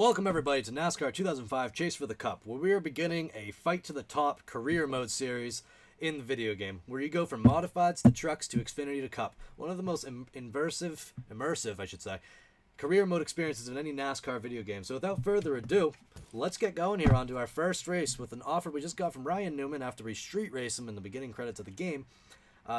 Welcome everybody to NASCAR 2005 Chase for the Cup, where we are beginning a Fight to the Top career mode series in the video game, where you go from modifieds to trucks to Xfinity to Cup. One of the most immersive, I should say, career mode experiences in any NASCAR video game. So without further ado, let's get going here onto our first race with an offer we just got from Ryan Newman after we street race him in the beginning credits of the game.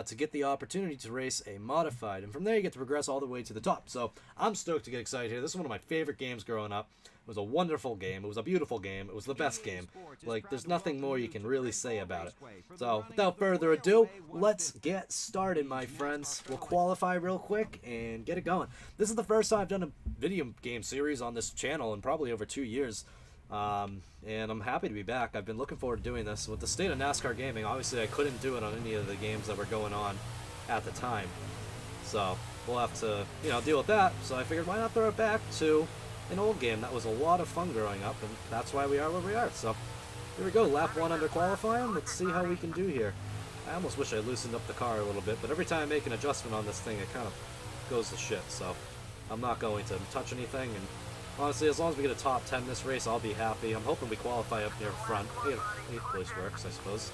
To get the opportunity to race a modified, and from there you get to progress all the way to the top. So I'm stoked to get excited here. This is one of my favorite games growing up. It was a wonderful game. It was a beautiful game. It was the best game. Like, there's nothing more you can really say about it. So without further ado, let's get started, my friends. We'll qualify real quick and get it going. This is the first time I've done a video game series on this channel in probably over 2 years. And I'm happy to be back. I've been looking forward to doing this. With the state of NASCAR gaming, obviously I couldn't do it on any of the games that were going on at the time. So we'll have to, deal with that. So I figured, why not throw it back to an old game that was a lot of fun growing up, and that's why we are where we are. So here we go, lap 1 under qualifying. Let's see how we can do here. I almost wish I loosened up the car a little bit, but every time I make an adjustment on this thing, it kind of goes to shit. So I'm not going to touch anything, and honestly, as long as we get a top 10 this race, I'll be happy. I'm hoping we qualify up near front. 8th place works, I suppose.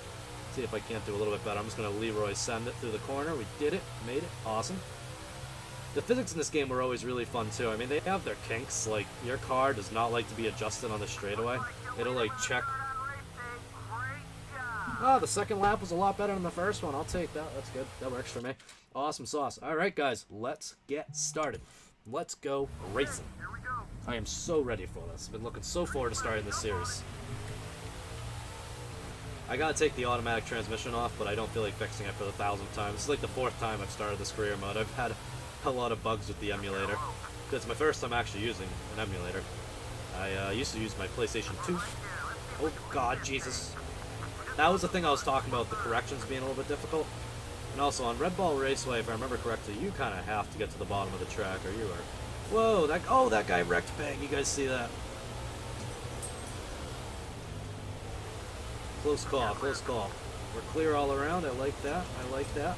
See if I can't do a little bit better. I'm just going to Leroy send it through the corner. We did it. Made it. Awesome. The physics in this game were always really fun, too. I mean, they have their kinks. Like, your car does not like to be adjusted on the straightaway. It'll, like, check. Oh, the second lap was a lot better than the first one. I'll take that. That's good. That works for me. Awesome sauce. All right, guys. Let's get started. Let's go racing. I am so ready for this. I've been looking so forward to starting this series. I gotta take the automatic transmission off, but I don't feel like fixing it for the 1,000th time. This is like the 4th time I've started this career mode. I've had a lot of bugs with the emulator. It's my first time actually using an emulator. I used to use my PlayStation 2. Oh god, Jesus. That was the thing I was talking about, the corrections being a little bit difficult. And also on Red Ball Raceway, if I remember correctly, you kind of have to get to the bottom of the track, or you are. Whoa, that guy wrecked bang. You guys see that? Close call, close call. We're clear all around. I like that. I like that.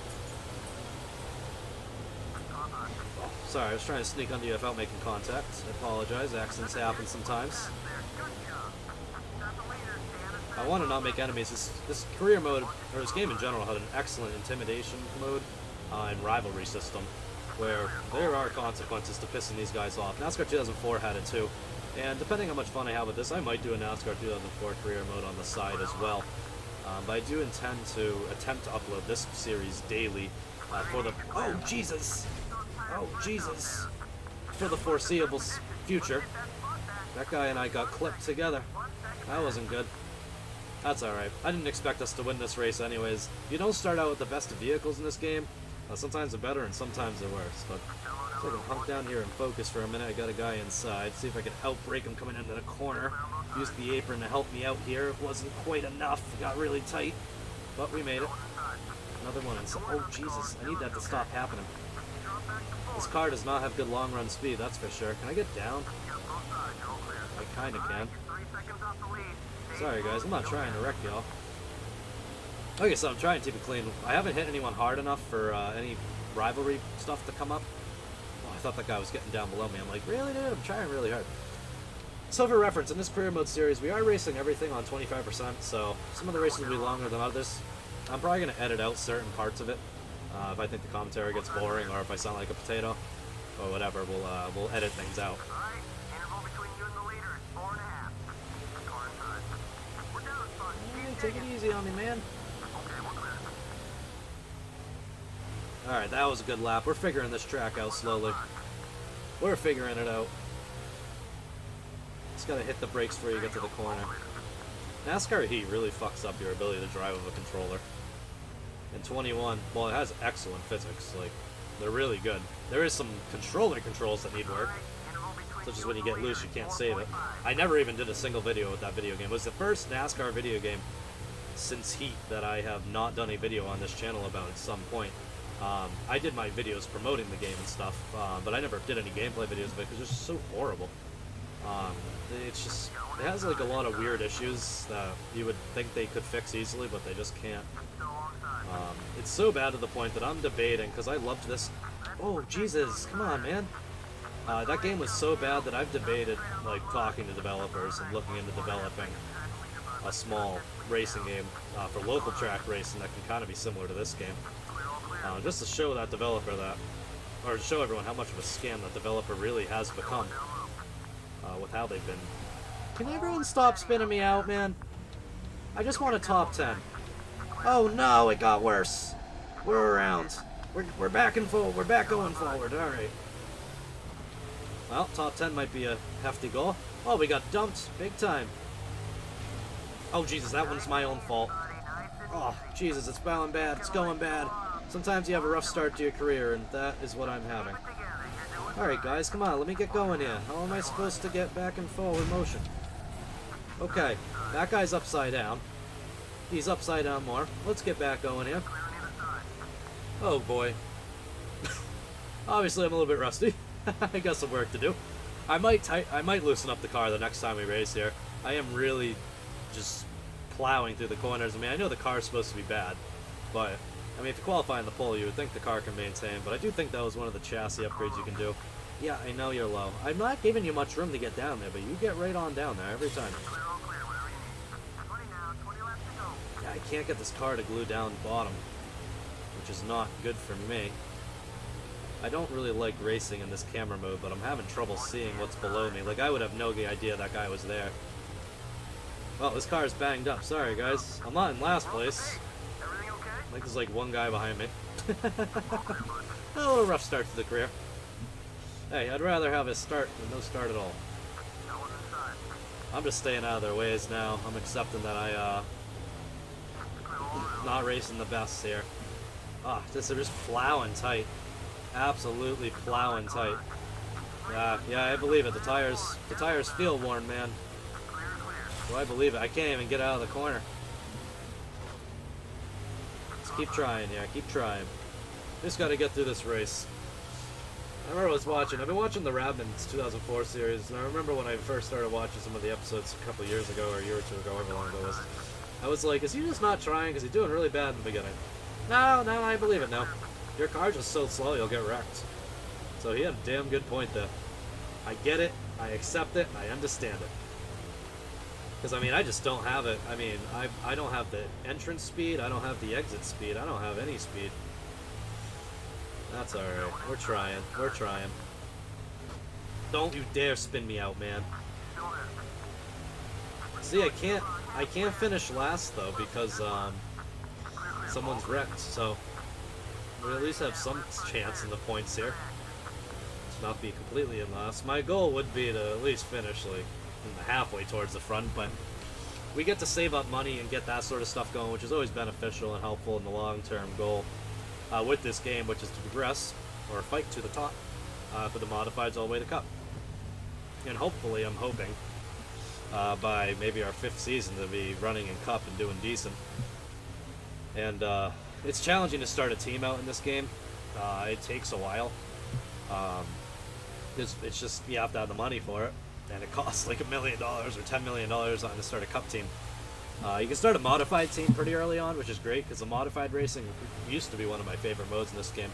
Oh, sorry, I was trying to sneak under you without making contact. I apologize. Accidents happen sometimes. I want to not make enemies. This career mode, or this game in general, had an excellent intimidation mode and rivalry system, where there are consequences to pissing these guys off. NASCAR 2004 had it too, and depending how much fun I have with this, I might do a NASCAR 2004 career mode on the side as well. But I do intend to attempt to upload this series daily for the... Oh, Jesus! Oh, Jesus! For the foreseeable future. That guy and I got clipped together. That wasn't good. That's alright. I didn't expect us to win this race anyways. You don't start out with the best of vehicles in this game. Sometimes they're better and sometimes they're worse, but so I can hunk down here and focus for a minute. I got a guy inside. See if I can outbrake him coming into the corner. Use the apron to help me out here. It wasn't quite enough. It got really tight, but we made it. Another one inside. Oh, Jesus. I need that to stop happening. This car does not have good long-run speed, that's for sure. Can I get down? I kind of can. Sorry, guys. I'm not trying to wreck y'all. Like I said, I'm trying to keep it clean. I haven't hit anyone hard enough for any rivalry stuff to come up. Oh, I thought that guy was getting down below me. I'm like, really, dude? I'm trying really hard. So for reference, in this career mode series, we are racing everything on 25%, so some of the races will be longer than others. I'm probably going to edit out certain parts of it. If I think the commentary gets boring, or if I sound like a potato, or whatever, we'll edit things out. Take it easy on me, man. Alright, that was a good lap. We're figuring this track out slowly. We're figuring it out. Just gotta hit the brakes before you get to the corner. NASCAR Heat really fucks up your ability to drive with a controller. In 21, well, it has excellent physics. Like, they're really good. There is some controller controls that need work. Such as when you get loose, you can't save it. I never even did a single video with that video game. It was the first NASCAR video game since Heat that I have not done a video on this channel about at some point. I did my videos promoting the game and stuff, but I never did any gameplay videos of it because it's just so horrible. It's just, it has like a lot of weird issues that you would think they could fix easily, but they just can't. It's so bad to the point that I'm debating, because I loved this. Oh, Jesus, come on, man. That game was so bad that I've debated like talking to developers and looking into developing a small racing game for local track racing that can kind of be similar to this game, just to show that developer that, or to show everyone how much of a scam that developer really has become with how they've been. Can everyone stop spinning me out, man? I just want a top 10. Oh no, it got worse. We're around. We're back and forward. We're back going forward. All right. Well, top 10 might be a hefty goal. Oh, we got dumped big time. Oh, Jesus, that one's my own fault. Oh, Jesus, it's going bad. It's going bad. Sometimes you have a rough start to your career, and that is what I'm having. Alright, guys, come on. Let me get going here. How am I supposed to get back in forward motion? Okay, that guy's upside down. He's upside down more. Let's get back going here. Oh, boy. Obviously, I'm a little bit rusty. I got some work to do. I might loosen up the car the next time we race here. I am really just plowing through the corners. I mean, I know the car's supposed to be bad, but I mean, if you qualify in the pole, you would think the car can maintain, but I do think that was one of the chassis upgrades you can do. Yeah, I know you're low. I'm not giving you much room to get down there, but you get right on down there every time. Yeah, I can't get this car to glue down bottom, which is not good for me. I don't really like racing in this camera mode, but I'm having trouble seeing what's below me. Like, I would have no idea that guy was there. Well, this car is banged up. Sorry, guys. I'm not in last place. I think there's like one guy behind me. A little rough start to the career. Hey, I'd rather have a start than no start at all. I'm just staying out of their ways now. I'm accepting that not racing the best here. Ah, they're just plowing tight. Absolutely plowing tight. Yeah, I believe it. The tires feel worn, man. Do I believe it? I can't even get out of the corner. Let's keep trying, yeah, keep trying. Just gotta get through this race. I remember I've been watching the Radman's 2004 series, and I remember when I first started watching some of the episodes a couple years ago, or a year or two ago, however long ago it was, I was like, is he just not trying? Because he's doing really bad in the beginning. No, I believe it now. Your car's just so slow, you'll get wrecked. So he had a damn good point there. I get it, I accept it, I understand it. Because, I mean, I just don't have it. I mean, I don't have the entrance speed, I don't have the exit speed, I don't have any speed. That's alright. We're trying. We're trying. Don't you dare spin me out, man. See, I can't finish last, though, because, someone's wrecked, so we at least have some chance in the points here. To not be completely in last. My goal would be to at least finish, like, halfway towards the front, but we get to save up money and get that sort of stuff going, which is always beneficial and helpful in the long-term goal with this game, which is to progress or fight to the top for the modifieds all the way to Cup. And hopefully, I'm hoping by maybe our 5th season to be running in Cup and doing decent. And it's challenging to start a team out in this game. It takes a while. It's just, you have to have the money for it. And it costs like $1 million or $10 million to start a Cup team. You can start a modified team pretty early on, which is great, because the modified racing used to be one of my favorite modes in this game.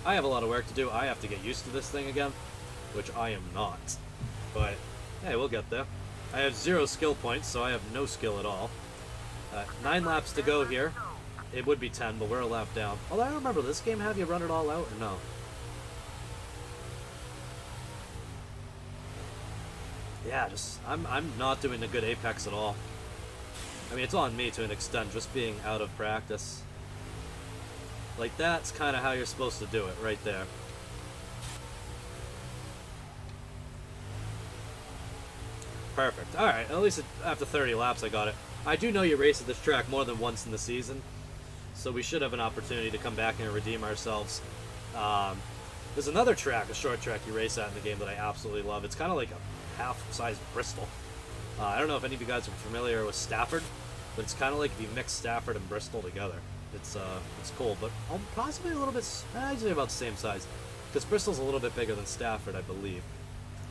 I have a lot of work to do. I have to get used to this thing again, which I am not. But, hey, we'll get there. I have 0 skill points, so I have no skill at all. 9 laps to go here. It would be 10, but we're a lap down. Although I don't remember, this game have you run it all out, or no? Yeah, I'm not doing a good Apex at all. I mean, it's on me to an extent, just being out of practice. Like, that's kind of how you're supposed to do it, right there. Perfect. Alright, at least after 30 laps I got it. I do know you race at this track more than once in the season, so we should have an opportunity to come back and redeem ourselves. There's another track, a short track you race at in the game that I absolutely love. It's kind of like a half-size Bristol. I don't know if any of you guys are familiar with Stafford, but it's kind of like if you mix Stafford and Bristol together. It's cool, but possibly a little bit, I'd say about the same size, because Bristol's a little bit bigger than Stafford, I believe.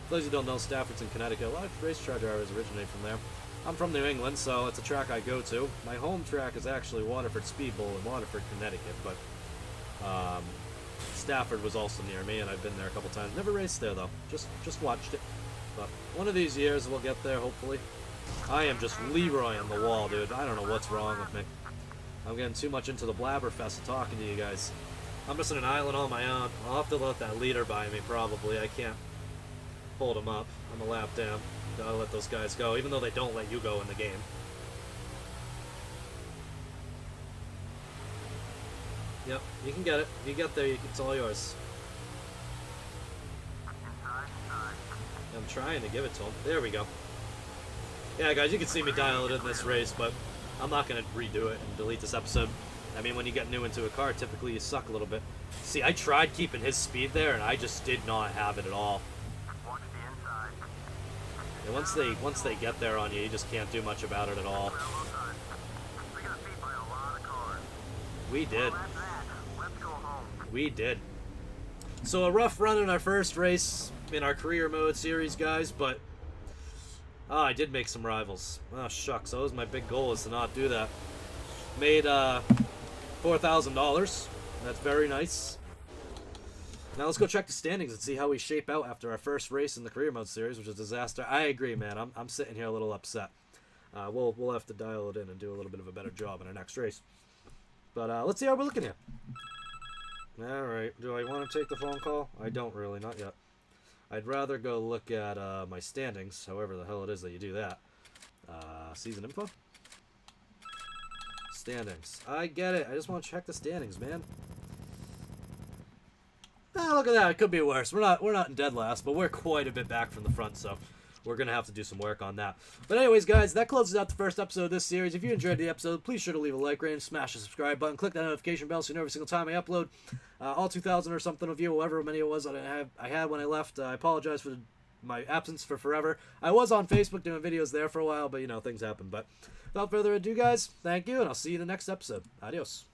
For those who don't know, Stafford's in Connecticut. A lot of racetrack drivers originate from there. I'm from New England, so it's a track I go to. My home track is actually Waterford Speed Bowl in Waterford, Connecticut, but Stafford was also near me, and I've been there a couple times. Never raced there, though. Just watched it. But one of these years, we'll get there, hopefully. I am just Leroy on the wall, dude. I don't know what's wrong with me. I'm getting too much into the blabberfest of talking to you guys. I'm just in an island on my own. I'll have to let that leader by me, probably. I can't hold him up. I'm a lap down. Gotta let those guys go, even though they don't let you go in the game. Yep, you can get it. If you get there, it's all yours. I'm trying to give it to him. There we go. Yeah, guys, you can see me dial it in this race, but I'm not going to redo it and delete this episode. I mean, when you get new into a car, typically you suck a little bit. See, I tried keeping his speed there, and I just did not have it at all. And once they get there on you, you just can't do much about it at all. We did. We did. So a rough run in our first race in our career mode series, guys, but I did make some rivals. Oh, shucks. That was my big goal, is to not do that. Made $4,000. That's very nice. Now let's go check the standings and see how we shape out after our first race in the career mode series, which is a disaster. I agree, man. I'm sitting here a little upset. We'll have to dial it in and do a little bit of a better job in our next race. But let's see how we're looking here. All right. Do I want to take the phone call? I don't really. Not yet. I'd rather go look at my standings, however the hell it is that you do that. Season info? Standings. I get it. I just want to check the standings, man. Ah, look at that. It could be worse. We're not in dead last, but we're quite a bit back from the front, so we're going to have to do some work on that. But anyways, guys, that closes out the first episode of this series. If you enjoyed the episode, please sure to leave a like, rate, and smash the subscribe button. Click that notification bell so you know every single time I upload. All 2,000 or something of you, however many it was that I had when I left. I apologize for my absence for forever. I was on Facebook doing videos there for a while, but, you know, things happen. But without further ado, guys, thank you, and I'll see you in the next episode. Adios.